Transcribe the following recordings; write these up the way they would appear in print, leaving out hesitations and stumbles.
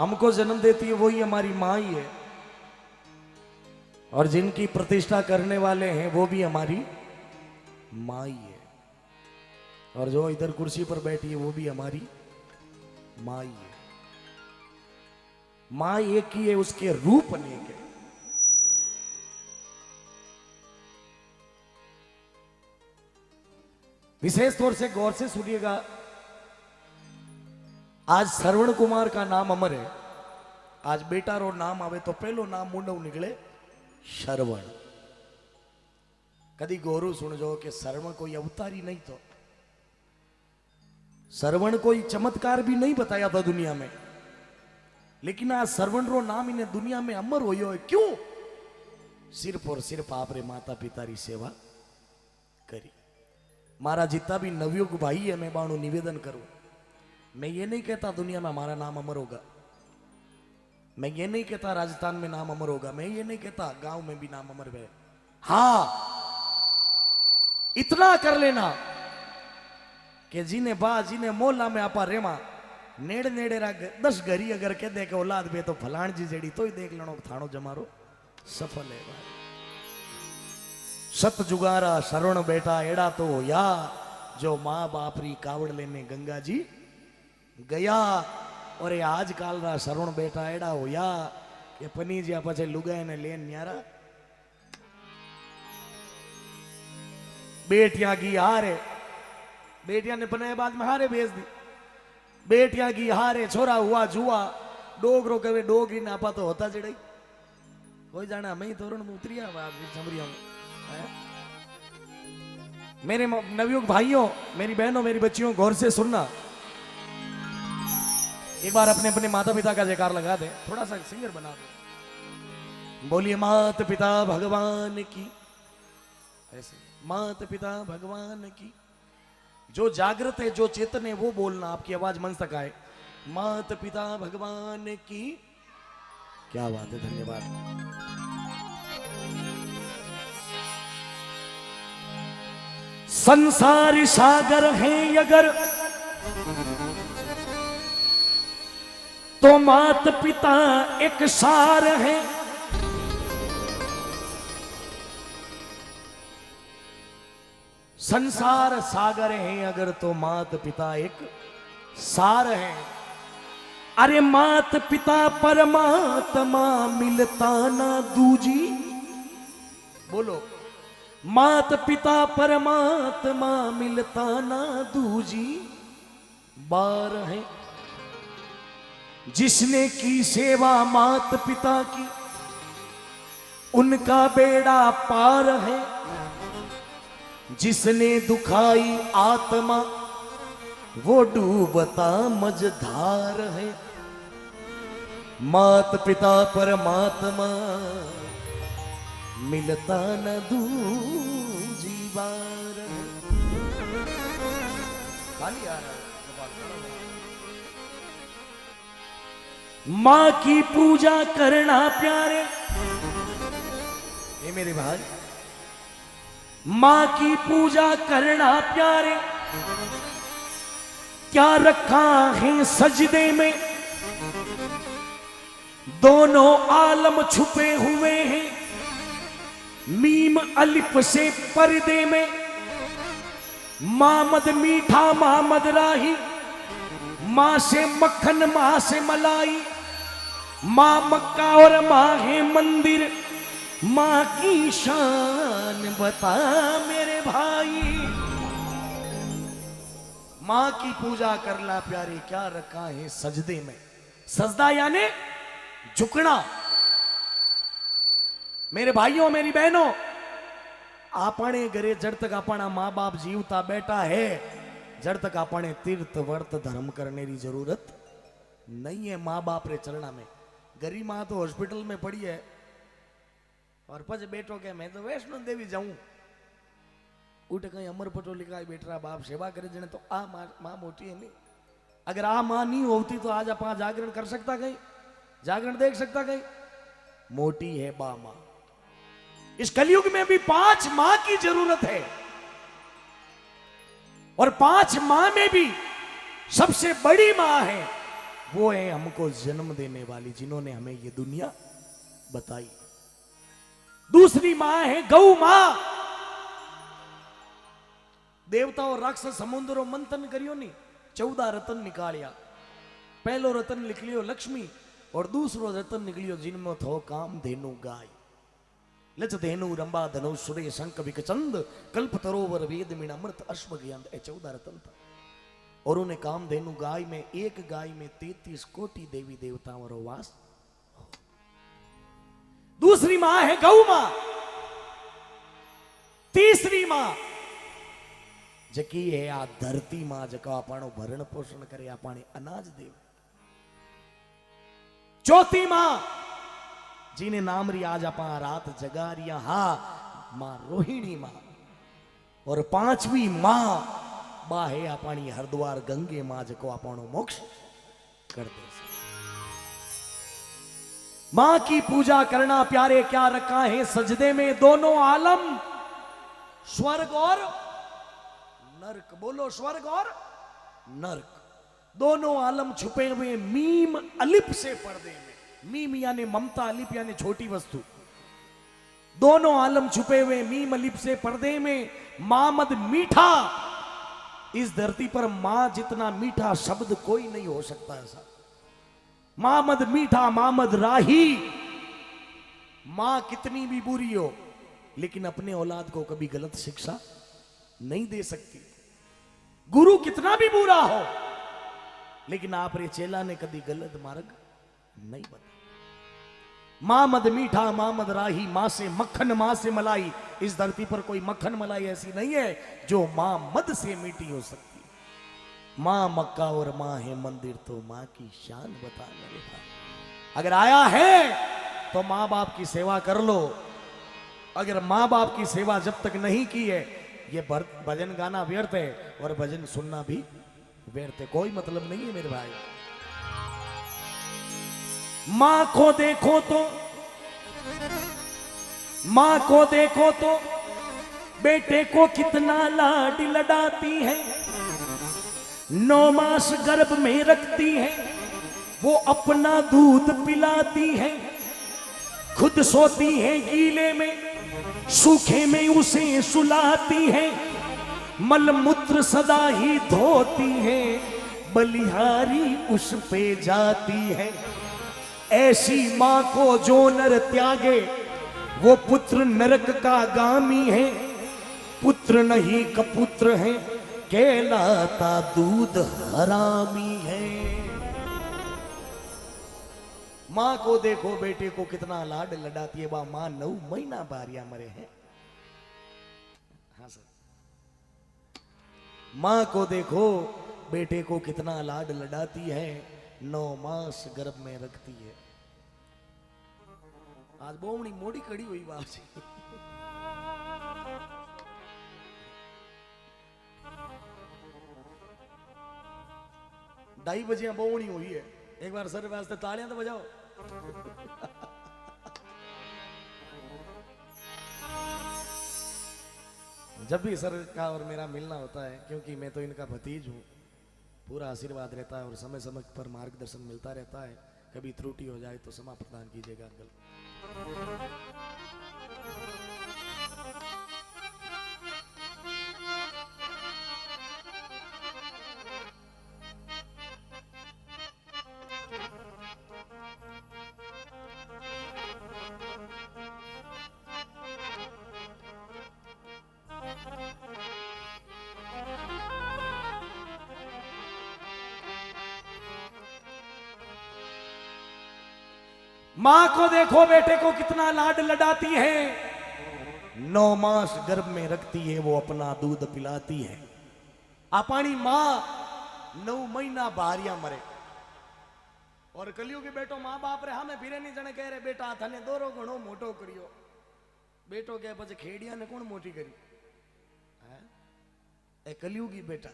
हमको जन्म देती है वही हमारी माँ ही है, और जिनकी प्रतिष्ठा करने वाले हैं वो भी हमारी माँ ही है, और जो इधर कुर्सी पर बैठी है वो भी हमारी माँ ही है। माँ एक ही है, उसके रूप अनेक है। विशेष तौर से गौर से सुनिएगा, आज श्रवण कुमार का नाम अमर है। आज बेटा रो नाम आवे तो पहलो नाम मुंडो निकले श्रवण। कदी गोरू सुन जो कि श्रवण कोई अवतारी नहीं, तो श्रवण कोई चमत्कार भी नहीं बताया था दुनिया में, लेकिन आज श्रवण रो नाम इन्हें दुनिया में अमर हो है। क्यों? सिर्फ और सिर्फ आपरे माता पिता री सेवा करी। मारा जितना भी नवयुग भाई है, मैं बाणु निवेदन करूं, मैं ये नहीं कहता दुनिया में हमारा नाम अमर होगा, मैं ये नहीं कहता राजस्थान में नाम अमर होगा, मैं ये नहीं कहता गांव में भी नाम अमर है। हाँ, इतना कर लेना कि जिन्हें बा जिन्हें मोहल्ला में आपा रेमा नेड़े नेड़े 10 घरी अगर कह दे के औलाद बे तो फलाण जी जेड़ी तो ही देख लेनो थानो जमारो सफल है भाई। सत जुगारा शरण बेटा एड़ा तो या जो माँ बाप री कावड़ लेने गंगा जी गया। और ये आजकल रा शरण बेटा एड़ा हो या ये पनी जी पछे लुगाए ने लेन न्यारा बेटियां की हारे, बेटियां ने बनाए बाद में हारे भेज दी। बेटियां की हारे छोरा हुआ जुआ, डोगरो कवे डोगरी ना पा तो होता जड़ई कोई जाना मैं तोरण में उतरिया समरिया में। मेरे नवयुग भाइयों, मेरी बहनों, मेरी बच्चियों, गौर से सुनना। एक बार अपने अपने माता पिता का जयकार लगा दे, थोड़ा सा सिंगर बना दे। बोलिए माता पिता भगवान की। ऐसे माता पिता भगवान की। जो जागृत है, जो चेतन है वो बोलना, आपकी आवाज मंच तक आए। माता पिता भगवान की। क्या बात है, धन्यवाद। संसार सागर है अगर तो मात पिता एक सार है। संसार सागर है अगर तो मात पिता एक सार है। अरे मात पिता परमात्मा मिलता ना दूजी। बोलो, मात पिता परमात्मा मिलता ना दूजी बार है। जिसने की सेवा मात पिता की उनका बेड़ा पार है। जिसने दुखाई आत्मा वो डूबता मझधार है। मात पिता परमात्मा मिलता न दूजी बार है। खाली आ रहा है। मां की पूजा करना प्यारे, ये मेरे भाई, मां की पूजा करना प्यारे। क्या रखा है सजदे में, दोनों आलम छुपे हुए हैं। मीम अलिफ से पर्दे में, मामद मीठा मामद राही। मां से मक्खन मां से मलाई। मां मक्का और मां है मंदिर। मां की शान बता मेरे भाई। मां की पूजा करना प्यारे, क्या रखा है सजदे में। सजदा यानी झुकना। मेरे भाइयों, मेरी बहनों, आपने घरे जड़ तक अपना माँ बाप जीवता बैठा है, जड़ तक अपने तीर्थ व्रत धर्म करने की जरूरत नहीं है। माँ बाप रे चलना में। गरीब माँ तो हॉस्पिटल में पड़ी है और पच बैठो के मैं तो वैष्णो देवी जाऊं। उठ कहीं अमर पटोली का बेटा बाप सेवा करे जने तो आ माँ मोटी है नहीं। अगर आ माँ नहीं होती तो आज आप जागरण कर सकता, कहीं जागरण देख सकता, कहीं मोटी है बा माँ। इस कलयुग में भी 5 मां की जरूरत है, और 5 मां में भी सबसे बड़ी मां है वो है हमको जन्म देने वाली, जिन्होंने हमें ये दुनिया बताई। दूसरी मां है गौ मां। देवताओं राक्षस समुद्रो मंथन करियो नहीं, 14 रतन निकालिया। पहलो रतन निकलियो लक्ष्मी और दूसरो रतन निकलियो जिनमें थो काम धेनु गाय। लच धेनु रंबा धनु सुरे शंख विकचंद कल्प तरोवर वेद मीण अमृत अश्व ज्ञान। 14 रतन था। और उन्हें काम धेनु गाय में, एक गाय में 33 कोटि देवी देवताओं रो वास। दूसरी मां है गौ मां। तीसरी मां जकी है आ धरती मां, जको आपणो भरण पोषण करे, आपणे अनाज देव। चौथी मां जिने नाम री आज आपा रात जगा रिया, हा मां रोहिणी मां। और पांचवी मां बा है आपणी हरिद्वार गंगे मां, जको आपणो मोक्ष कर दे। मां की पूजा करना प्यारे क्या रखा है सजदे में, दोनों आलम स्वर्ग और नरक। बोलो स्वर्ग और नरक, दोनों आलम छुपे हुए मीम अलिप से पर्दे में। मीम यानी ममता, अलिप यानी छोटी वस्तु। दोनों आलम छुपे हुए मीम अलिप से पर्दे में। मामद मीठा, इस धरती पर मां जितना मीठा शब्द कोई नहीं हो सकता ऐसा। मामद मीठा, मामद राही। मां कितनी भी बुरी हो लेकिन अपने औलाद को कभी गलत शिक्षा नहीं दे सकती। गुरु कितना भी बुरा हो लेकिन आप रे चेला ने कभी गलत मार्ग नहीं बता। मां मद मीठा, मां मद राही। मां से मक्खन, मां से मलाई। इस धरती पर कोई मक्खन मलाई ऐसी नहीं है जो मां मद से मीठी हो सकती है। मां मक्का और मां है मंदिर, तो मां की शान बता मेरे भाई। अगर आया है तो मां बाप की सेवा कर लो। अगर मां बाप की सेवा जब तक नहीं की है, ये भजन गाना व्यर्थ है और भजन सुनना भी व्यर्थ है। कोई मतलब नहीं है मेरे भाई। मां को देखो तो, मां को देखो तो बेटे को कितना लाड लडाती है। 9 मास गर्भ में रखती है, वो अपना दूध पिलाती है। खुद सोती है गीले में, सूखे में उसे सुलाती है। मल मूत्र सदा ही धोती है, बलिहारी उस पे जाती है। ऐसी मां को जो नर त्यागे, वो पुत्र नरक का गामी है। पुत्र नहीं कपुत्र है, कहलाता दूध हरामी है। मां को देखो बेटे को कितना लाड लडाती है। वह मां 9 महीना बारिया मरे हैं। हाँ सर। मां को देखो बेटे को कितना लाड लडाती है, 9 मास गर्भ में रखती है। आज बोमणी मोड़ी कड़ी हुई बाप जी। ढाई बजे बोमणी हुई है। एक बार सर वास्ते तालियां तो बजाओ। जब भी सर का और मेरा मिलना होता है, क्योंकि मैं तो इनका भतीज हूँ, पूरा आशीर्वाद रहता है और समय समय पर मार्गदर्शन मिलता रहता है। कभी त्रुटि हो जाए तो क्षमा प्रदान कीजिएगा अंकल। मां को देखो बेटे को कितना लाड लडाती है। 9 मास गर्भ में रखती है, वो अपना दूध पिलाती है। अपनी मां 9 महीना बारिया मरे। और कलियो के बेटो मां बाप रे हमें फिरे नहीं जने कह रहे बेटा थाने दोरो घणो मोटो करियो। बेटो के पछे खेड़िया ने कौन मोटी करी है? ए कलियुगी बेटा।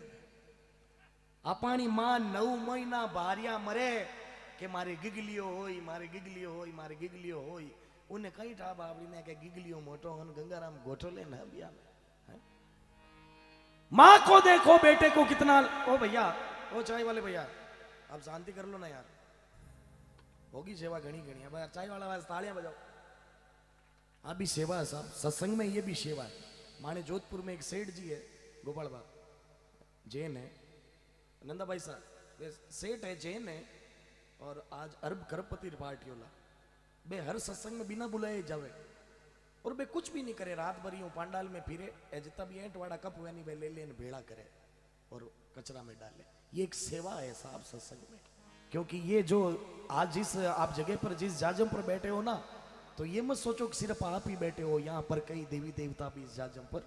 अपनी मां 9 महीना बारिया मरे के मारे गिगलियो होई, मारे गिगलियो होई, मारे गिगलियो होई। उन्हें कई ठा बाबड़ी ने के गिगलियो मोटो हन गंगाराम गोठो ले ना बिया में। मां को देखो बेटे को कितना। ओ भैया, ओ चाय वाले भैया, आप शांति कर लो ना यार, होगी सेवा घनी घनी। अब यार चाय वाला तालियां बजाओ। आप भी सेवा है साहब, सत्संग में ये भी सेवा है। माने जोधपुर में एक सेठ जी है, गोपाल बाबा जैन है, नंदा भाई साहब वे सेठ है, जैन है, और आज अरब खरबपति पार्टी वाला बे हर सत्संग में बिना बुलाए जावे और बे कुछ भी नहीं करे, रात भर यूं पांडाल में फिरे, जितना भी एंट वाला कप हुआ नहीं वे ले लेन भेड़ा करे और कचरा में डाले। ये एक सेवा है साहब सत्संग में। क्योंकि ये जो आज जिस आप जगह पर जिस जाजम पर बैठे हो ना, तो ये मत सोचो कि सिर्फ आप ही बैठे हो, यहाँ पर कई देवी देवता भी इस जाजम पर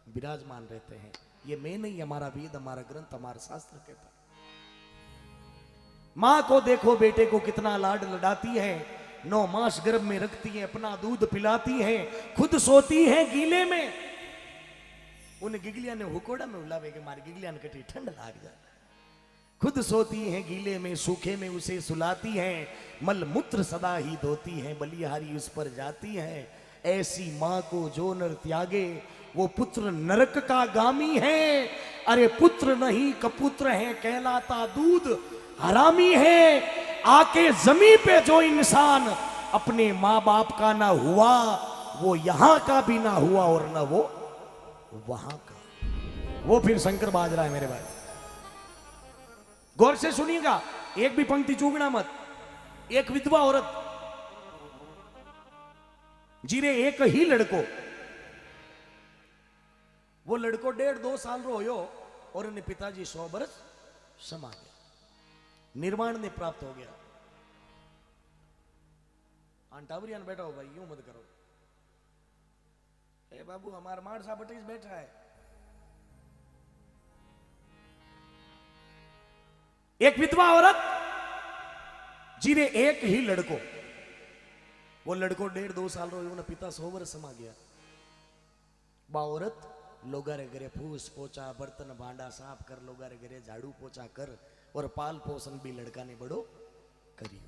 विराजमान रहते हैं। ये मैं नहीं, हमारा वेद, हमारा ग्रंथ, हमारा शास्त्र कहता है। माँ को देखो बेटे को कितना लाड लडाती है, 9 मास गर्भ में रखती है, अपना दूध पिलाती है, खुद सोती है गीले में। उन गिगलिया ने हुकोड़ा में उलावे के मारे गिगलिया ने कटी ठंड लाग जाए। खुद सोती है गीले में, सूखे में उसे सुलाती है, मल मूत्र सदा ही धोती है, बलिहारी उस पर जाती है। ऐसी माँ को जो नर त्यागे वो पुत्र नरक का गामी है। अरे पुत्र नहीं कपुत्र है, कहलाता दूध हरामी है। आके जमीन पे जो इंसान अपने माँ बाप का ना हुआ, वो यहां का भी ना हुआ और ना वो वहां का, वो फिर शंकर बाज रहा है मेरे भाई। गौर से सुनिएगा, एक भी पंक्ति चूकना मत। एक विधवा औरत जीरे एक ही लड़को, वो लड़को 1.5-2 साल रोयो और उन्हें पिताजी 100 बरस समा गया, निर्वाण ने प्राप्त हो गया। टावरियान बैठा हो भाई, यूं मत करो। ए बाबू हमारा मार सा बटीस बैठा है। एक विधवा औरत जिन्हें एक ही लड़को, वो लड़को 1.5-2 साल रो, उन्हें पिता 100 वर्ष समा गया। बा औरत लोगा रे घरे फूस पोचा, बर्तन भांडा साफ कर, लोगा रे घरे झाड़ू पोचा कर, और पाल पोषण भी लड़का ने बड़ो करियो।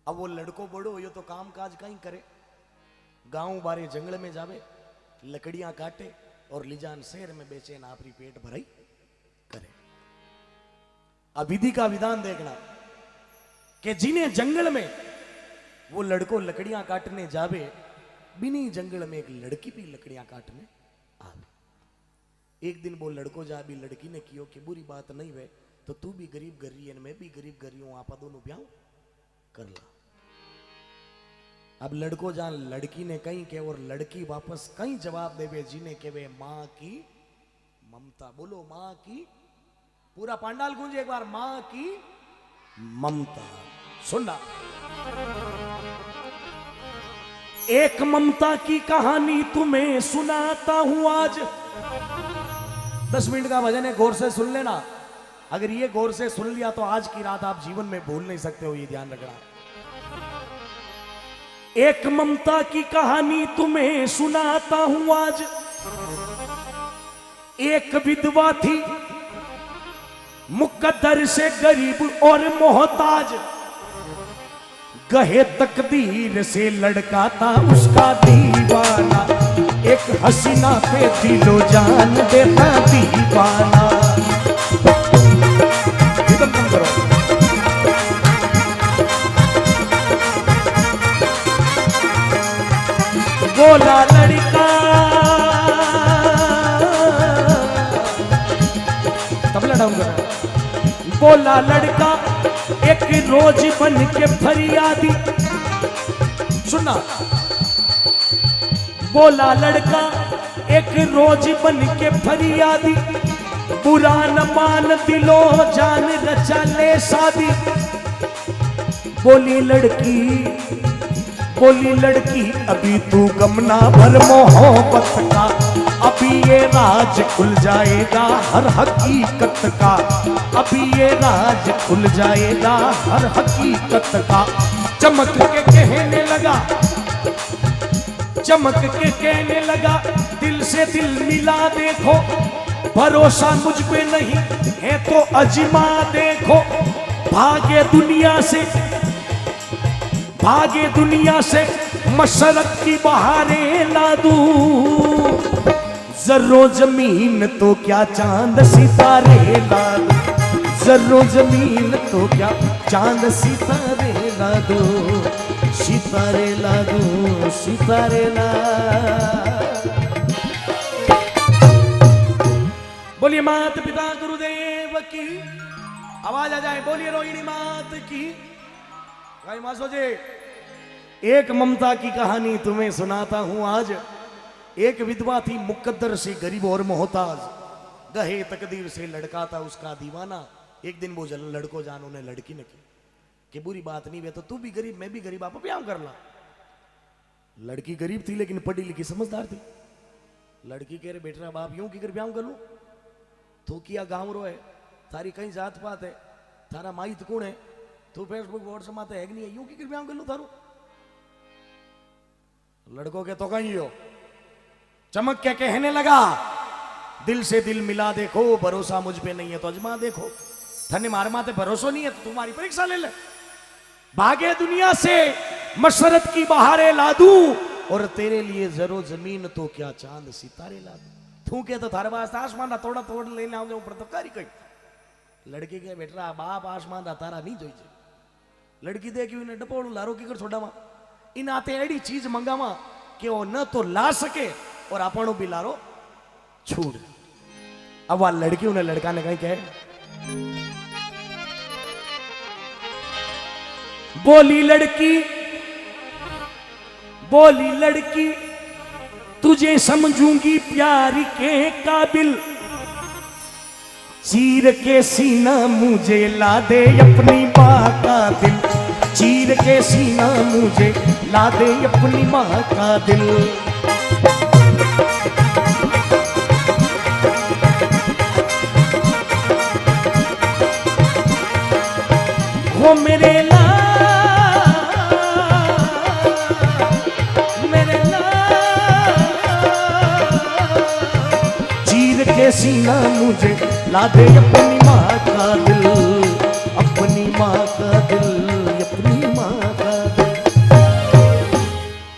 अब वो लड़को बड़ो हो तो काम काज कहीं करे, गांव बारे जंगल में जावे, लकड़ियां काटे और लिजान शहर में बेचे, ना अपनी पेट भराई करे। अब विधि का विधान देखना कि जिन्हें जंगल में वो लड़को लकड़ियां काटने जावे, बिनी जंगल में एक लड़की भी लकड़ियां काटने आवे। एक दिन वो लड़को जा भी लड़की ने कियो कि बुरी बात नहीं वे, तो तू भी गरीब कर रही है, मैं भी गरीब कर रही हूं, आप दोनों ब्याह कर ला। अब लड़को जा लड़की ने कहीं के और लड़की वापस कहीं जवाब देवे, जिन्हें के वे मां की ममता। बोलो मां की, पूरा पांडाल गूंजे एक बार, मां की ममता। सुनना, एक ममता की कहानी तुम्हें सुनाता हूं आज। 10 मिनट का भजन है, गौर से सुन लेना। अगर ये गौर से सुन लिया तो आज की रात आप जीवन में भूल नहीं सकते हो, ये ध्यान रखना। एक ममता की कहानी तुम्हें सुनाता हूं आज। एक विधवा थी मुकद्दर से गरीब और मोहताज, गहे तकदीर से लड़का था उसका दीवाना, एक हसीना पे दिलो जान देता दीवाना। बोला लड़का, तबला डाउन करो। बोला लड़का एक रोज बन के फरियादी, सुना। बोला लड़का एक रोज बन के फरियादी, बुरा न मान दिलो जान रचा ले शादी। बोली लड़की अभी तू गमना भर मोहब्बत का, अभी ये राज खुल जाएगा हर हकीकत का, अभी ये राज खुल जाएगा हर हकीकत का। चमक के कहने लगा, चमक के कहने लगा, दिल से दिल मिला देखो, भरोसा मुझ पे नहीं है तो अजमा देखो। भागे दुनिया से मशरक की बहारें ला दूं, जर्रो जमीन तो क्या चांद सितारे ला दूं, जरो जमीन तो क्या चांद सितारे ला दो, सितारे ला दो, सितारे ला। बोलिए मात पिता गुरुदेव की, आवाज आ जाए, बोलिए रोहिणी मात की। भाई मासो जी, एक ममता की कहानी तुम्हें सुनाता हूं आज। एक विधवा थी मुकद्दर से गरीब और मोहताज, गहे तकदीर से लड़का था उसका दीवाना। एक दिन वो लड़को जानो ने लड़की ने की कि बुरी बात नहीं वे तो तू भी गरीब मैं भी गरीब, आप ब्याह कर ला। लड़की गरीब थी लेकिन पढ़ी लिखी समझदार थी। लड़की कह रहे बेटा बाप यूं की कर ब्याह कर लू, तू किया गांव रो है, थारी कहीं जात पात है, थारा माइत कौन है, तू फेसबुक व्हाट्सएप माते है नहीं है, यूं की कर ब्याह कर लू थारू। लड़को के तो कहीं हो चमक के कहने लगा, दिल से दिल मिला देखो, भरोसा मुझ पे नहीं है तो अजमा देखो। धन्य मार माते भरोसा नहीं है तो तुम्हारी परीक्षा ले ले। भागे दुनिया से मशरत की बहारे ला दूं, और तेरे लिए जरो जमीन तो क्या चांद सितारे ला दूं। तू के तो थारे वास्ते आसमान दा तोड़ा तोड़ लेने आओ ऊपर तो कारी कई। लड़की के बेटा बाप आसमान दा तारा नहीं जोई। लड़की देखी इन्हें डपोड़ू लारो की कर छोड़ावा, इन आते एडी चीज मंगावा कि वो न तो ला सके और आपनो भी लारो छूट। अब वह लड़की उन्हें लड़का ने कहीं कहे, बोली लड़की तुझे समझूंगी प्यार के काबिल, चीर के सीना मुझे ला दे अपनी माँ का दिल, चीर के सीना मुझे ला दे अपनी माँ का दिल। वो मेरे ला चीर के सीना मुझे ला दे अपनी माँ का दिल, अपनी माँ का दिल, अपनी माँ का दिल।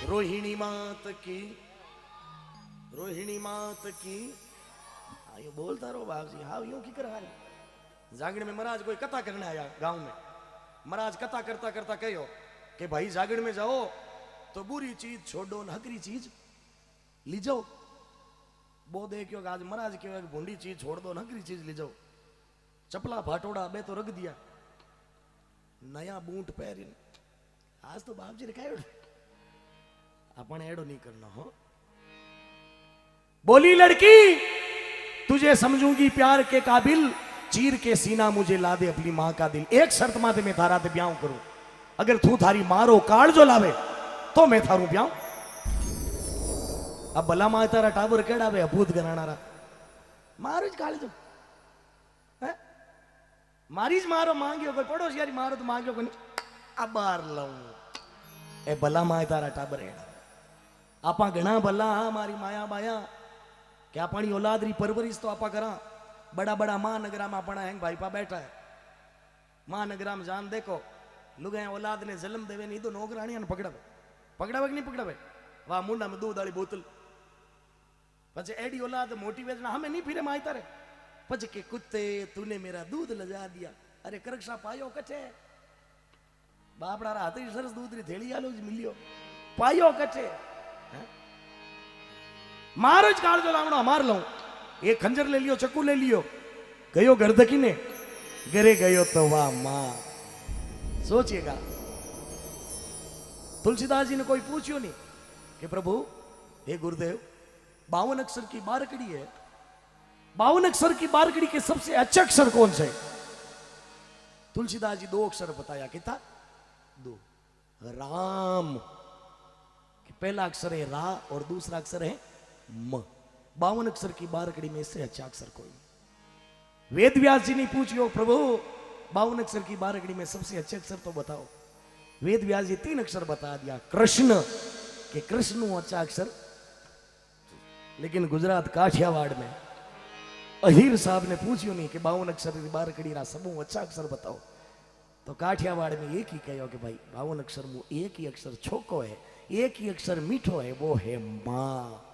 रोहिणी मात की, रोहिणी मात की। आयो बोलता रहो बाप जी, हाँ यूं की कर रहा। जागड़ में महाराज कोई कथा करने आया गांव में। महाराज कथा करता करता कहो कि भाई जागड़ में जाओ तो बुरी चीज छोड़ो, हकरी चीज ली जाओ। वो देखो आज महाराज क्यों भूंडी चीज छोड़ दो, हकरी चीज ली जाओ। चपला फाटोड़ा बे तो रख दिया, नया बूट पहन। आज तो बाप जी रखा अपन एडो नहीं करना हो। बोली लड़की तुझे समझूंगी प्यार के काबिल, चीर के सीना मुझे ला दे अपनी माँ का दिल। एक शर्त माते मैं थारा ते ब्याह करूं, अगर तू थारी मारो काल जो लावे तो मैं थारू ब्याह। अब भला माँ तारा टाबर केड़ा वे अभूत गणाना मारो काल जो है, मारीज मारो मांगियो कोई पड़ोस यारी मारो तो मांगियो कोई अब बार लाऊं ए भला माँ तारा टाबर एड़ा। आपा घना भला मारी माया बाया कि अपनी औलाद री परवरिश तो आपा करा। बड़ा बड़ा महानगरा में अपना हैंग भाई पा बैठा है, महानगरा में जान देखो लुगाया औलाद ने जन्म देवे नहीं तो नौकरानिया ने पकड़ा नहीं पकड़ा वाह मुंडा में दूध वाली बोतल पचे एडी औलाद मोटी वेजना हमें नहीं फिरे माई तारे पचे के कुत्ते तूने मेरा दूध लजा दिया। अरे करक्षा पायो कचे बापड़ा हाथ ही सरस दूध री थेली आलो ज मिलियो पायो कचे मारो ज काल जो लावणो मार लऊं। एक खंजर ले लियो, चक्कू ले लियो, गयो घर दकीने घरे गयो तो वाह मां। सोचिएगा तुलसीदास जी ने कोई पूछियो नहीं कि प्रभु हे गुरुदेव 52 अक्षर की बारकड़ी है, 52 अक्षर की बारकड़ी के सबसे अच्छे अक्षर कौन से? तुलसीदास जी 2 अक्षर बताया, कितना 2 राम। पहला अक्षर है रा और दूसरा अक्षर है म। 52 अक्षर की बारकड़ी में इससे अच्छा अक्षर कोई। वेद व्यास जी ने पूछियो प्रभु 52 अक्षर की बारकड़ी में सबसे अच्छे अक्षर तो बताओ। वेद व्यास जी 3 अक्षर बता दिया, कृष्ण के कृष्ण अच्छा अक्षर। लेकिन गुजरात काठियावाड़ में अहीर साहब ने पूछियो नहीं कि 52 अक्षर की बारकड़ी रा सबू अच्छा अक्षर बताओ, तो काठियावाड़ में एक ही कहो कि भाई 52 अक्षर में एक ही अक्षर छोको है, एक ही अक्षर मीठो है, वो है मां।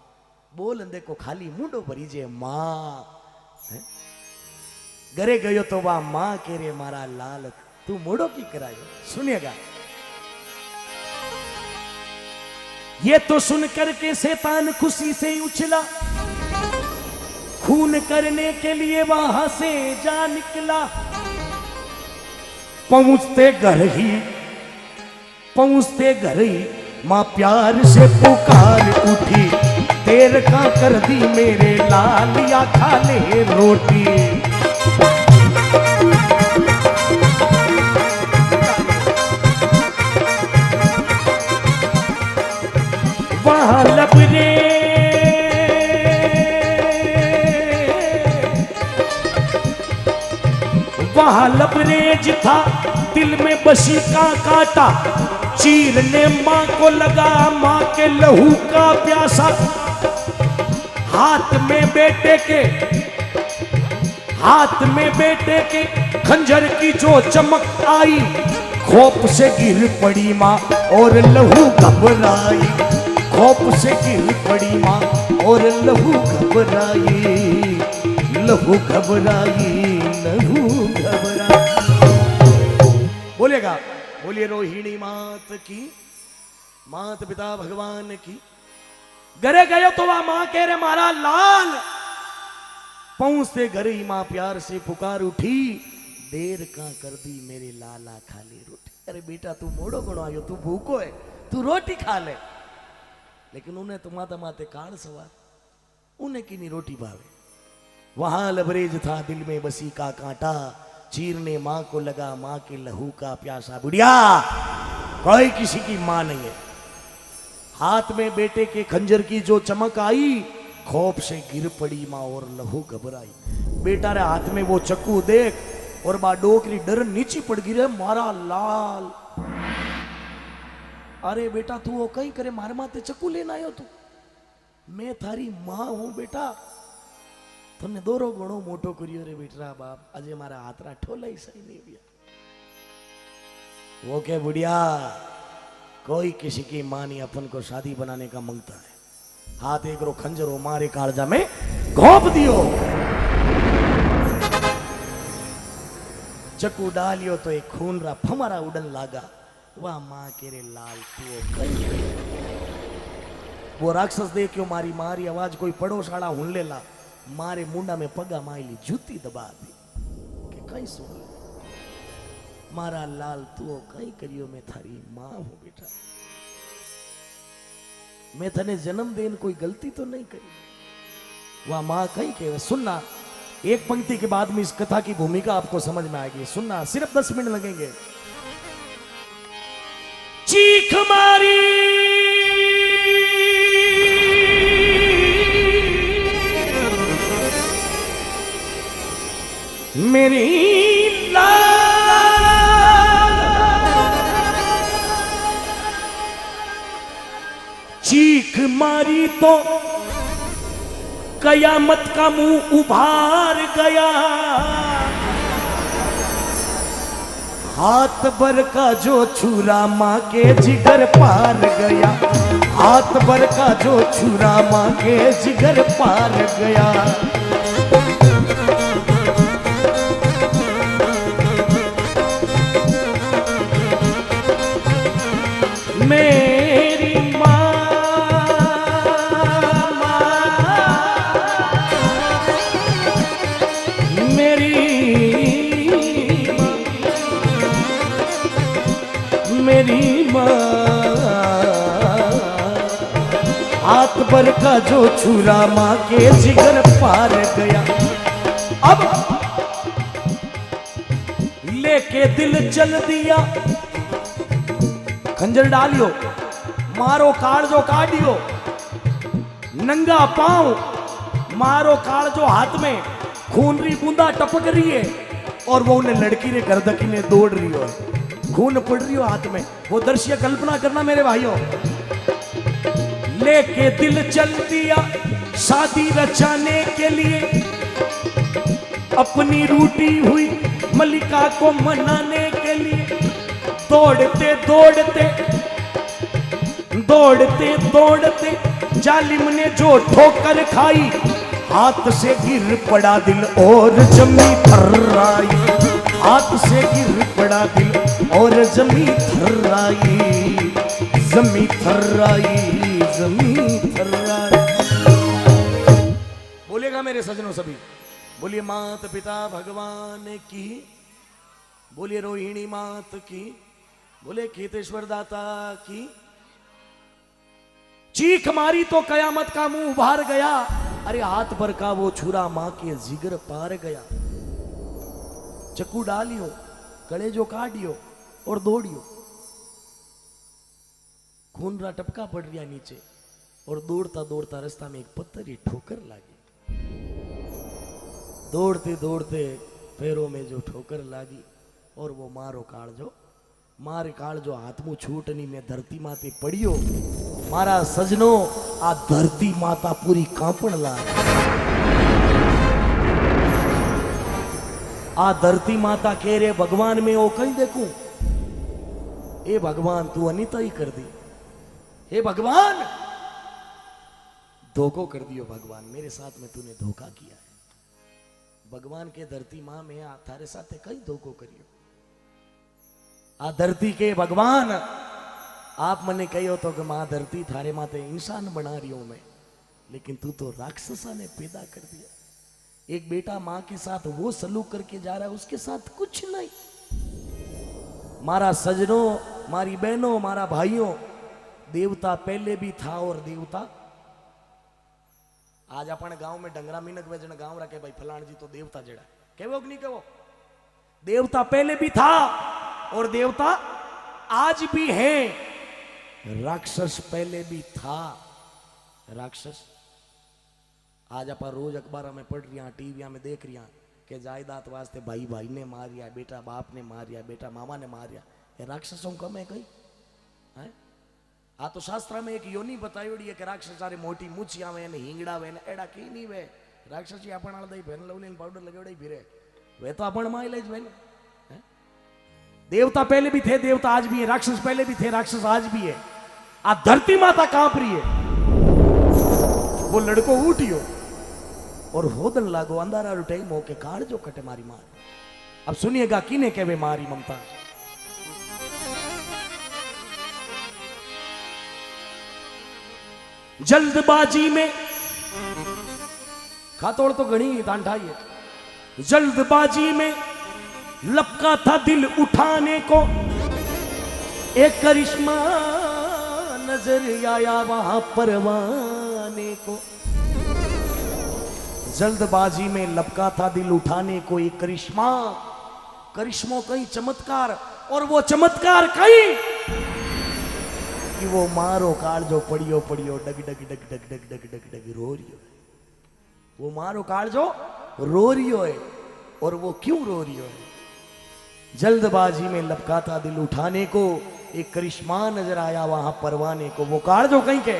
बोल देखो खाली मुंडो भरी जे मां है। घरे गयो तो वाह माँ के रे मारा लाल तू मोड़ो की करायो। सुनिएगा, ये तो सुन करके शैतान खुशी से उछला, खून करने के लिए वहां से जा निकला। पहुंचते घर ही मां प्यार से पुकार उठी, देर का कर दी मेरे लाल या खा ले रोटी। वहां लबरेज था, दिल में बसी का काटा, चीरने मां को लगा मां के लहू का प्यासा। हाथ में बेटे के खंजर की जो चमक आई, खौफ से गिर पड़ी मां और लहू घबराई। खौफ से गिर पड़ी मां और लहू घबराई, लहू घबराई, लहू घबराई। बोलेगा, बोलिए रोहिणी मात की, मात पिता भगवान की। घरे गयो तो वह मां कह रहे मारा लाल। पहुंचते घर ही मां प्यार से पुकार उठी, देर का कर दी मेरे लाला खा ले रोटी। अरे बेटा तू मोड़ो गणो आयो, तू भूखो है, तू रोटी खा ले। लेकिन उन्हें तो माता माते काल सवार, उन्हें की नहीं रोटी भावे। वहां लबरेज था, दिल में बसी का कांटा, चीरने मां को लगा मां के लहू का प्यासा। बुढ़िया कोई किसी की मां नहीं है। हाथ में बेटे के खंजर की जो चमक आई, खौफ से गिर पड़ी मां और लहू घबराई। बेटा रे हाथ में वो चक्कू देख और बा डोकरी डर नीचे पड़ गिरे मारा लाल। अरे बेटा तू वो कहीं करे, मारे माते चक्कू लेना आयो तू? मैं थारी मां हूं बेटा, तने दोरो घणो मोटो करियो रे बेटा बाप, अजे मारा हाथरा ठोलाई सही नहीं हुआ। वो के बुढ़िया कोई किसी की मां नहीं अपन को शादी बनाने का मांगता है। हाथ एक रो खंजर मारे कालजा में घोंप दियो, चक्कू डालियो तो एक खून रा फमारा उड़न लागा। वाह मां के रे लाल तू कई। वो राक्षस देखियो मारी मारी आवाज कोई पड़ोसाड़ा हुन लेला, मारे मुंडा में पगा माइली जूती दबा दी कि कहीं सुन ले मारा लाल तू कहीं करियो, मैं थारी मां हूं बेटा, मैं थने जन्म देन कोई गलती तो नहीं करी। वह मां कहीं के सुनना, एक पंक्ति के बाद में इस कथा की भूमिका आपको समझ में आएगी। सुनना, सिर्फ 10 मिनट लगेंगे। चीख मारी मेरी लाल, चीख मारी तो कयामत का मुंह उभार गया। हाथ भर का जो छुरा मां के जिगर पार गया, हाथ भर का जो छुरा मां के जिगर पार गया। मेरी मेरी मां, हाथ भर का जो छुरा मां के जिगर पार गया। अब लेके दिल चल दिया, खंजर डालियो, मारो कालजो काटियो, नंगा पांव मारो कालजो, हाथ में खून री बूंदा टपक रही है और वो उन्हें लड़की ने गर्दकी ने दौड़ रही हो, खून पड़ रही हो हाथ में। वो दृश्य कल्पना करना मेरे भाइयों। लेके दिल चल दिया शादी रचाने के लिए, अपनी रूठी हुई मलिका को मनाने के लिए। दौड़ते दौड़ते दौड़ते दौड़ते जालिम ने जो ठोकर खाई, हाथ से गिर पड़ा दिल और जमी थर्राई, हाथ से गिर पड़ा दिल और जमी थर्राई, जमी थर्राई, जमी थर्राई। बोलेगा मेरे सजनों सभी, बोलिए मात पिता भगवान की, बोलिए रोहिणी मात की, बोले खेतेश्वर दाता की। चीख मारी तो कयामत का मुंह बाहर गया, अरे हाथ पर का वो छुरा मां के जिगर पार गया। चक्कू डालियो, कलेजो काटियो और दौड़ियो, खून रा टपका पड़ रहा नीचे, और दौड़ता दौड़ता रास्ता में एक पत्थर ही ठोकर लगी। दौड़ते दौड़ते पैरों में जो ठोकर लगी, और वो मारो काळजो, मार काळजो हाथ मुंह छूटनी में धरती माते पड़ियो। मारा सजनो आ धरती माता पूरी कांपण लागी। आ धरती माता कह रे भगवान में ओ कहीं देखूं, ए भगवान तू अनिता ही कर दी, हे भगवान धोखो कर दियो, भगवान मेरे साथ में तूने धोखा किया है। भगवान के धरती मां में आ थारे साथे कई धोखो करियो। आ धरती के भगवान आप मने कहो तो कि मां धरती थारे माते इंसान बना रही हूं मैं, लेकिन तू तो राक्षसा ने पैदा कर दिया। एक बेटा मां के साथ वो सलूक करके जा रहा है, उसके साथ कुछ नहीं। मारा सजनों, मारी बहनों, मारा भाइयों, देवता पहले भी था और देवता आज अपने गांव में डंगरा मीनक वेजन गांव रखे भाई फलाण जी तो देवता जड़ा कहो कि नहीं कहो। देवता पहले भी था और देवता आज भी है। राक्षस पहले भी था। राक्षस आज आप रोज अखबार में पढ़ रही, टीवी में देख रही कि जायदाद वास्ते भाई भाई ने मारिया, बेटा बाप ने मारिया, बेटा मामा ने मारिया। ये राक्षसों कम है कहीं है? आ तो शास्त्र में एक योनी बतायोड़ी है कि राक्षस सारे मोटी मूछी आवे ने हिंगड़ा वे ने एड़ा की नहीं वे राक्षस ही आपण दई भेन लवली पाउडर लगावड़ी फिरे वे तो आपण माई ले ज देवता पहले भी थे, देवता आज भी है। राक्षस पहले भी थे, राक्षस आज भी है। आ धरती माता कांप रही है। वो लड़को उठियो और होदन लागो अंधारा टाइम हो के काड़ जो कटे मारी मार। अब सुनिएगा किने कहवे मारी ममता। जल्दबाजी में खातोड़ तो घनी तांठाई है। जल्दबाजी में लपका था दिल उठाने को, एक करिश्मा नजर आया वहां परवाने को। जल्दबाजी में लपका था दिल उठाने को एक करिश्मा, करिश्मों कहीं चमत्कार, और वो चमत्कार कहीं कि वो मारो काल जो पड़ियो पड़ियो डग डग डग डग डग डग डग डग रो रही है। वो मारो काल जो रो रही है, और वो क्यों रो रही है? जल्दबाजी में लपका था दिल उठाने को, एक करिश्मा नजर आया वहां परवाने को। वो काल जो कहीं के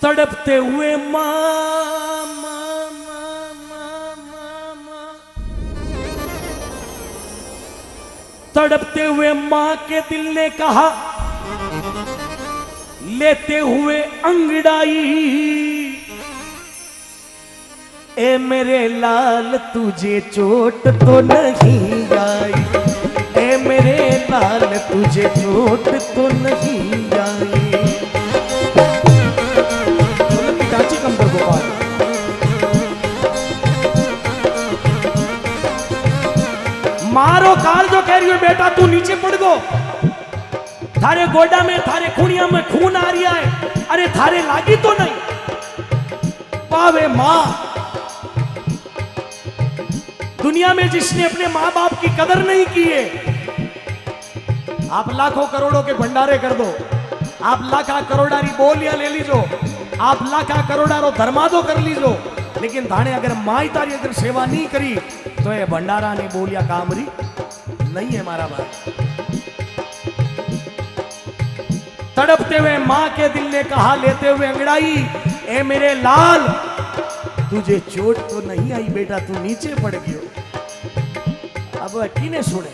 तड़पते हुए मां मां मां मां मां मां, तड़पते हुए मां के दिल ने कहा, लेते हुए अंगड़ाई, ए मेरे लाल तुझे चोट तो नहीं आई, ए मेरे लाल तुझे चोट तो नहीं आई। चाची कम कर गोपाल। मारो काल जो कह रही हो बेटा तू नीचे पड़ गो, थारे गोडा में थारे खूनिया में खून आ रहा है, अरे थारे लागी तो नहीं पावे मां। दुनिया में जिसने अपने मां बाप की कदर नहीं की है, आप लाखों करोड़ों के भंडारे कर दो, आप लाखा करोड़ारी बोलियां ले लीजो, आप लाखा करोड़ारो धर्मादो कर लीजो, लेकिन थाने अगर माई तारी अगर सेवा नहीं करी तो ये भंडारा ने बोलिया कामरी नहीं है मारा भाई। तड़पते हुए मां के दिल ने कहा, लेते हुए अंगड़ाई, ए मेरे लाल तुझे चोट तो नहीं आई बेटा, तू नीचे पड़ गयो। अब किने सुने?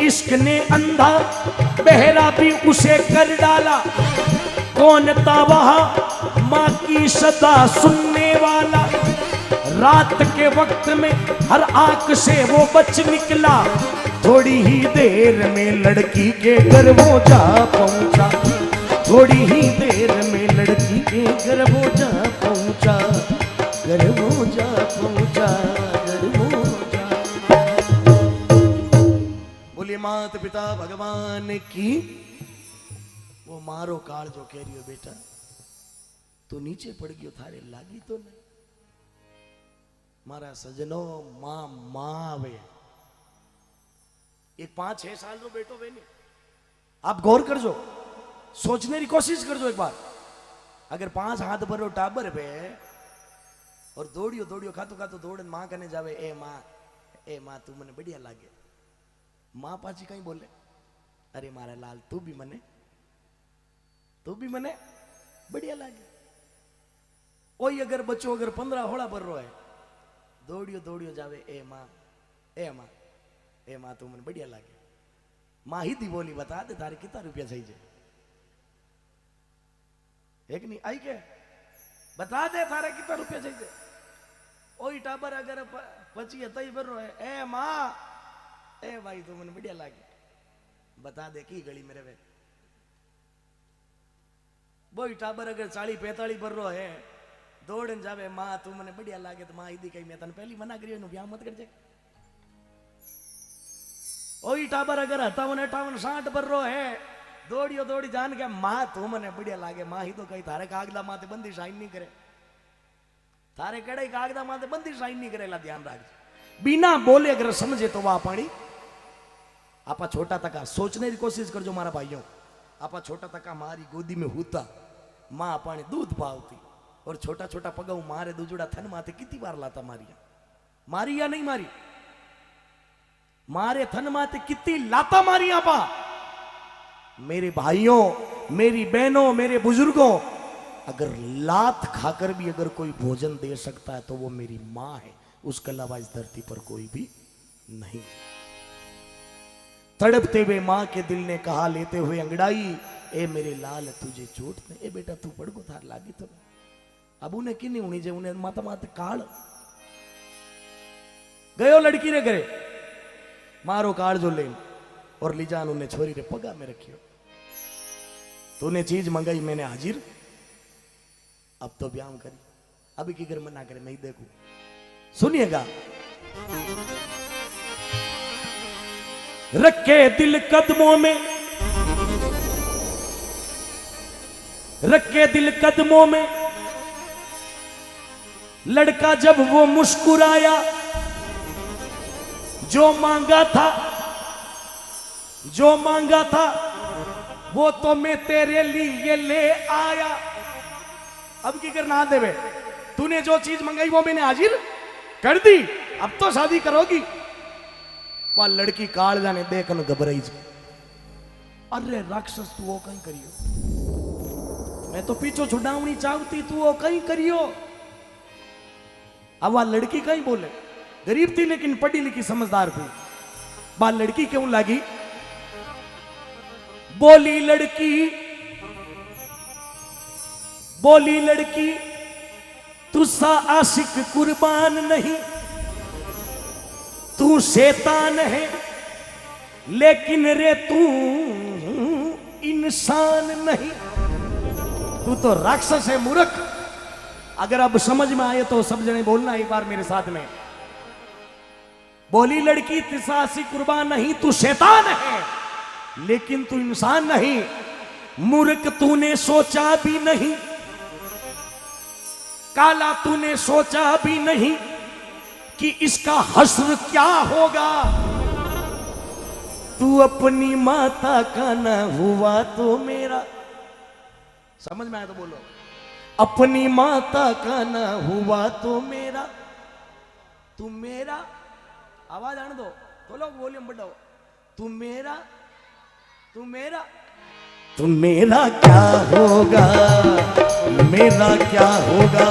इश्क ने अंधा बहरा भी उसे कर डाला, कौन था वहां माँ की सदा सुनने वाला, रात के वक्त में हर आंख से वो बच निकला, थोड़ी ही देर में लड़की के घर वो जा पहुंचा, थोड़ी ही देर में लड़की के घर वो जा पहुंचा, घर वो जा पहुंचा, घर वो जा। बोलिए मात पिता भगवान की। वो मारो काल जो कह रही हो बेटा तू नीचे पड़ गयो थारे लागी तो नहीं। मारा सजनो मां मां आवे एक 5-6 साल रो बेटो बेनी आप गौर करजो, सोचने की कोशिश करजो एक बार। अगर 5 हाथ भरो टाबर पे और दौड़ियो दौड़ियो खातो खातो दौड़न मां कने जावे, ए मां तू मने बढ़िया लागे, मां पाची कहीं बोले अरे मारा लाल तू भी मने बढ़िया लागे। ओई अगर बच्चो अगर 15 होड़ा भर रो है दौड़ियो दौड़ियो जावे, ए मां तू मने बढ़िया लागे। मां ही दी बोली बता दे तारे कितना रुपया चाहिए, एक नहीं आई के बता दे थारे कितना रुपया चाहिए। ओई टाबर अगर 25 भर रो है, ए भाई तू मने बढ़िया लागे, बता दे की गली मेरे वे। बोई टाबर अगर 40-45 भर रो है दौड़न जावे, मां तू मने बढ़िया लागे, तो मां ईदी कही मैं तने पहली मना करियो ब्याह मत करजे। ओई टाबर अगर 57-58-60 भर रो है दौड़ियो दौड़ी जान के मां तू मने बढ़िया लागे, मां ही तो कही थारे कागदा माते बंदी साइन नहीं करे, थारे कड़े कागदा माते बंदी साइन नहीं करेला, ध्यान रखजे। बिना बोले अगर समझे तो वह पानी आपा छोटा तका सोचने की कोशिश करजो मारा भाइयों। आपा छोटा तका मारी गोदी में होता मां पानी दूध पावती और छोटा छोटा पगाऊ मारे दूजड़ा थन माते कितनी बार लाता मारी या नहीं मारी, मारे थन माते कितनी लाता मारी आपा। मेरे भाइयों मेरी बहनों मेरे बुजुर्गों, अगर लात खाकर भी अगर कोई भोजन दे सकता है तो वो मेरी मां है, उसके अलावा इस धरती पर कोई भी नहीं। तड़पते हुए मां के दिल ने कहा लेते हुए अंगड़ाई, ए मेरे लाल तुझे चोट ने, ए बेटा तू पड़ गो थार लागी तो अब उन्हें कि नहीं होनी जे उन्हें माता माते काल गयो लड़की रे करे मारो काल जो ले और लीजान उन्हें छोरी रे पगा में रखियो, तूने चीज मंगाई मैंने हाजिर, अब तो ब्याह करी, अभी की घर मना करे मैं ही देखू। सुनिएगा, रखे दिल कदमों में, रखे दिल कदमों में, लड़का जब वो मुस्कुराया, जो मांगा था वो तो मैं तेरे लिए ले आया। अब की करना देवे, तूने जो चीज मंगाई वो मैंने हाजिर कर दी, अब तो शादी करोगी। वह लड़की काल जाने देख घबराई जी, अरे राक्षस तू वो कहीं करियो, मैं तो पीछो छुड़ावनी चाहती तू वो कहीं करियो। अब वह लड़की कहीं बोले, गरीब थी लेकिन पढ़ी लिखी समझदार थी। वह लड़की क्यों लगी, बोली लड़की तू सा आशिक कुर्बान नहीं, तू शैतान है लेकिन रे तू इंसान नहीं, तू तो राक्षस है मूर्ख। अगर अब समझ में आए तो सब जने बोलना एक बार मेरे साथ में। बोली लड़की तिसासी कुर्बान नहीं, तू शैतान है लेकिन तू इंसान नहीं, मूर्ख तूने सोचा भी नहीं, काला तूने सोचा भी नहीं कि इसका हश्र क्या होगा। तू अपनी माता का न हुआ तो मेरा, समझ में आया तो बोलो, अपनी माता का न हुआ तो मेरा, तू मेरा, आवाज आने दो तो लोग वॉल्यूम बढ़ाओ, तू मेरा क्या होगा, मेरा क्या होगा।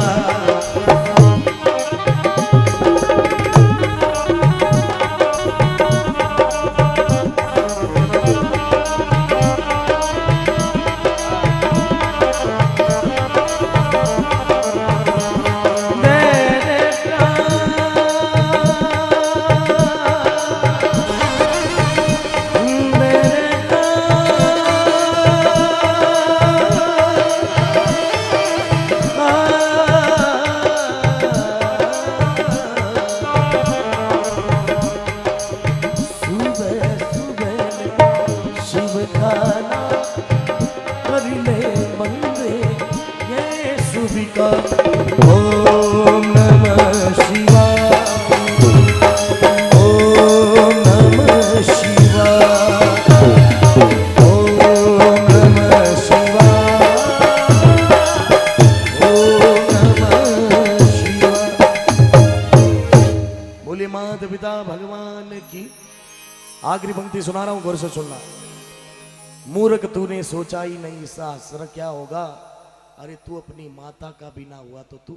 आखिरी पंक्ति सुना रहा हूं, गौर से सुनना। मूर्ख तूने सोचा ही नहीं इसका असर क्या होगा। अरे तू अपनी माता का भी ना हुआ तो तू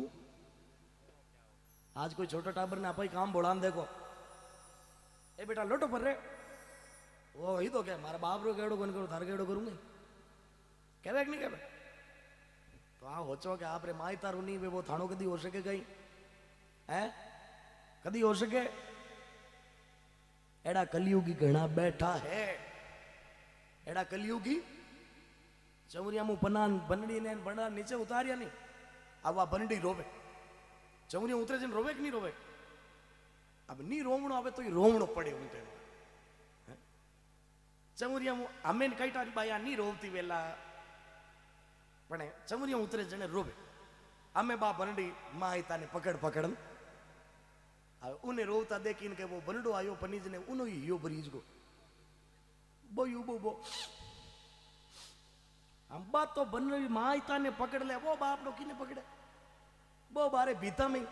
आज कोई छोटा टाबर ने आप ही काम बोला देखो, ए बेटा लोटो पर रे वो ही तो क्या मारा बाप रो केड़ो कौन करो थार केड़ो करूंगे कहवे कि नहीं कहवे। तो आ होचो के आप रे माई तारू नहीं वे वो थाणो कदी हो सके कहीं है कदी हो सके। एड़ा कलयुगी घना बैठा है, एड़ा कलयुगी चवरिया मुंह पनान बनड़ी ने बना नीचे उतारिया नहीं। अब आ बनड़ी रोवे चवरिया उतरे जन रोवे कि नहीं रोवे। अब नहीं रोवणो आवे तो रोवणो पड़े उन टाइम चमुरिया हमें कई टारी बाया नहीं रोवती वेला पण चमुरिया उतरे जने रोवे। अमे बा बनडी माहिता ने पकड़ पकड़ उन्हें रोवता देखीन के वो बनडो आयो पनीज ने उनो यो बरीज को बो यू बो हम बात तो बनडी माहिता ने पकड़ ले वो बाप नो किने पकड़े वो बारे भीता में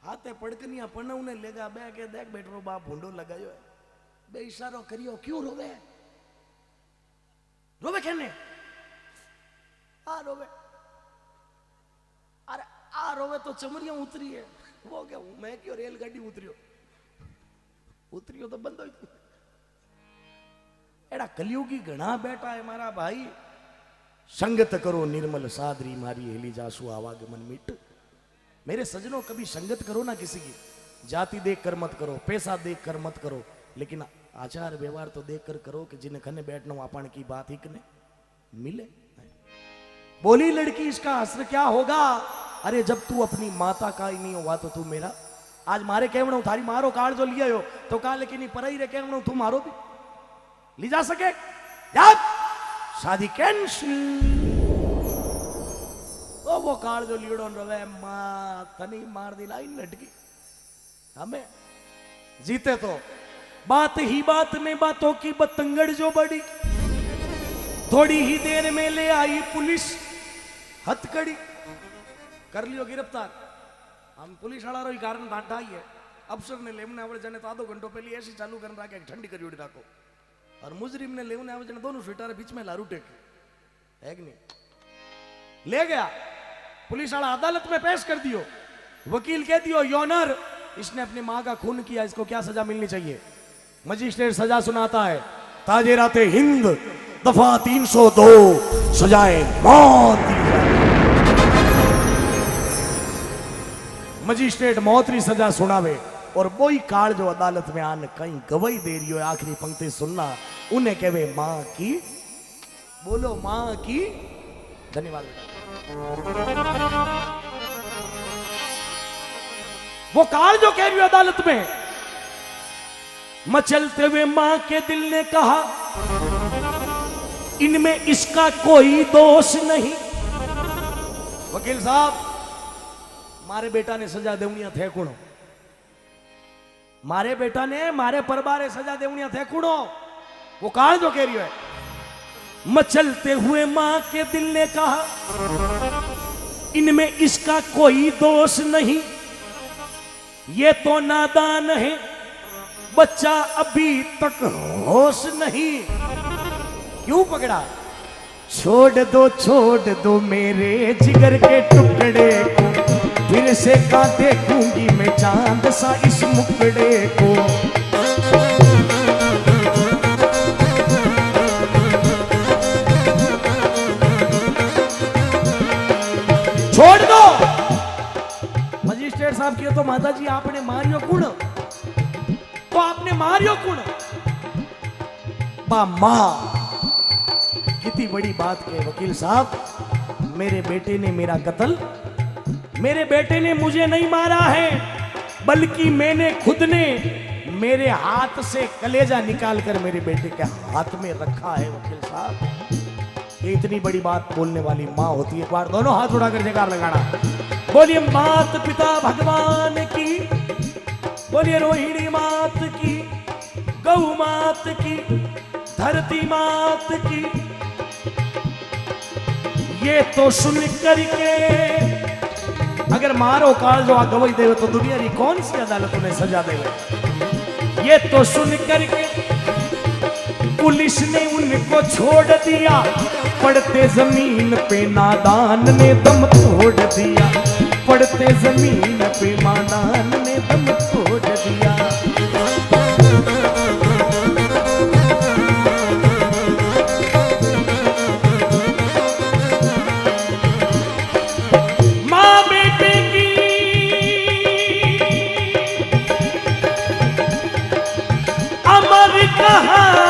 हाथे पड़कनिया पण उन्हें लेगा बे के देख बैठो बाप भूंडो लगायो है बे इशारो करियो क्यों रोवे रोवे कहने आ रोवे अरे आ रोवे तो चमरिया उतरी है वो क्या मैं क्यों रेलगाड़ी उतरियो तो बंद हो एड़ा कलयुगी घना बैठा है मारा भाई। संगत करो निर्मल सादरी मारी हेली जासु आवागमन मिट। मेरे सजनों कभी संगत करो ना किसी की, जाति देख कर मत करो, पैसा देख कर मत करो, लेकिन आचार व्यवहार तो देख कर करो कि जिन्हें खने बैठना आपण की बात ही कने मिले। बोली लड़की इसका असर क्या होगा। अरे जब तू अपनी माता का ही नहीं हुआ तो तू मेरा आज मारे कहवणो थारी मारो काल जो लिया हो तो का लेकिन परई रे कहवणो तू मारो भी ली जा सके शादी कैंसिल। ओ वो काल जो लीड़ो रवे मां तनी मार दी लाई लटकी हमें जीते तो बात ही बात में बातों की बतंगड़ जो बड़ी थोड़ी ही देर में ले आई पुलिस हथकड़ी कर लियो गिरफ्तार। हम पुलिस वाला रो कारण डांटा ही है अफसर ने लेमने आवड़े जाने तो आधो घंटो पहले ऐसी चालू करने रखे ठंडी करी उड़ी राखो और मुजरिम ने लेमने आवड़े जाने दोनों स्वेटर बीच में लारू टेक है कि नहीं ले गया पुलिस वाला अदालत में पेश कर दियो। वकील कह दियो योनर इसने अपनी मां का खून किया इसको क्या सजा मिलनी चाहिए। मजिस्ट्रेट सजा सुनाता है ताजेराते हिंद दफा 302 सजाए मौत दी जाए। मजिस्ट्रेट मौत की सजा सुनावे और वही काल जो अदालत में आन कहीं गवाही दे रही हो आखिरी पंक्ति सुनना उन्हें कहवे मां की बोलो मां की। धन्यवाद। वो काल जो कह रही हो अदालत में मचलते हुए मां के दिल ने कहा इनमें इसका कोई दोष नहीं। वकील साहब मारे बेटा ने सजा देवनिया थे कुणो मारे बेटा ने मारे परबारे सजा देवनिया थे कुणो। वो काल जो कह रही है मचलते हुए मां के दिल ने कहा इनमें इसका कोई दोष नहीं ये तो नादान है बच्चा अभी तक होश नहीं। क्यों पकड़ा छोड़ दो मेरे जिगर के टुकड़े को फिर से का देखूंगी मैं चांद सा इस मुकड़े को। छोड़ दो मजिस्ट्रेट साहब किया तो माता जी आपने मारियो कुण तो आपने मारियो कुण बा मां कितनी बड़ी बात है वकील साहब। मेरे बेटे ने मेरा कत्ल मेरे बेटे ने मुझे नहीं मारा है बल्कि मैंने खुद ने मेरे हाथ से कलेजा निकाल कर मेरे बेटे के हाथ में रखा है। वकील साहब ये इतनी बड़ी बात बोलने वाली माँ होती है। एक बार दोनों हाथ उठाकर जयकार लगाना। बोलिए मात पिता भगवान की बोलिए रोहिणी मात की गौ मात की धरती मात की। ये तो सुन करके अगर मारो काल जो गवाही देवे तो दुनिया की कौन सी अदालत उन्हें सजा देवे। ये तो सुन करके पुलिस ने उनको छोड़ दिया, पड़ते जमीन पे नादान ने दम तोड़ दिया, पड़ते जमीन पे नादान ने दम तोड़ दिया। माँ बेटे की अमर कहानी,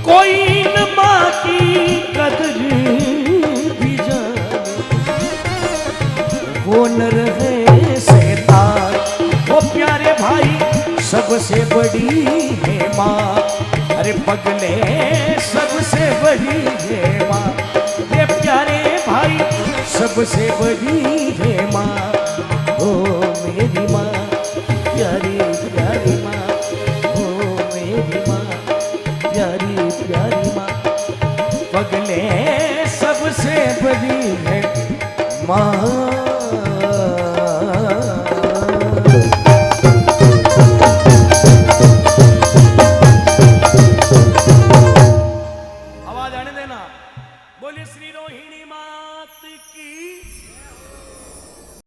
कोई न माँ की कदर भी जाने, वो न रहे शैतान, वो प्यारे भाई सबसे बड़ी है माँ। अरे पगले सबसे बड़ी है माँ, ये प्यारे भाई सबसे बड़ी है माँ। ओ मेरी माँ प्यारी प्यारी माँ, ओ मेरी माँ प्यारी प्यारी माँ, पगले सबसे बड़ी है माँ। आवाज आने देना, बोलिए श्री रोहिणी।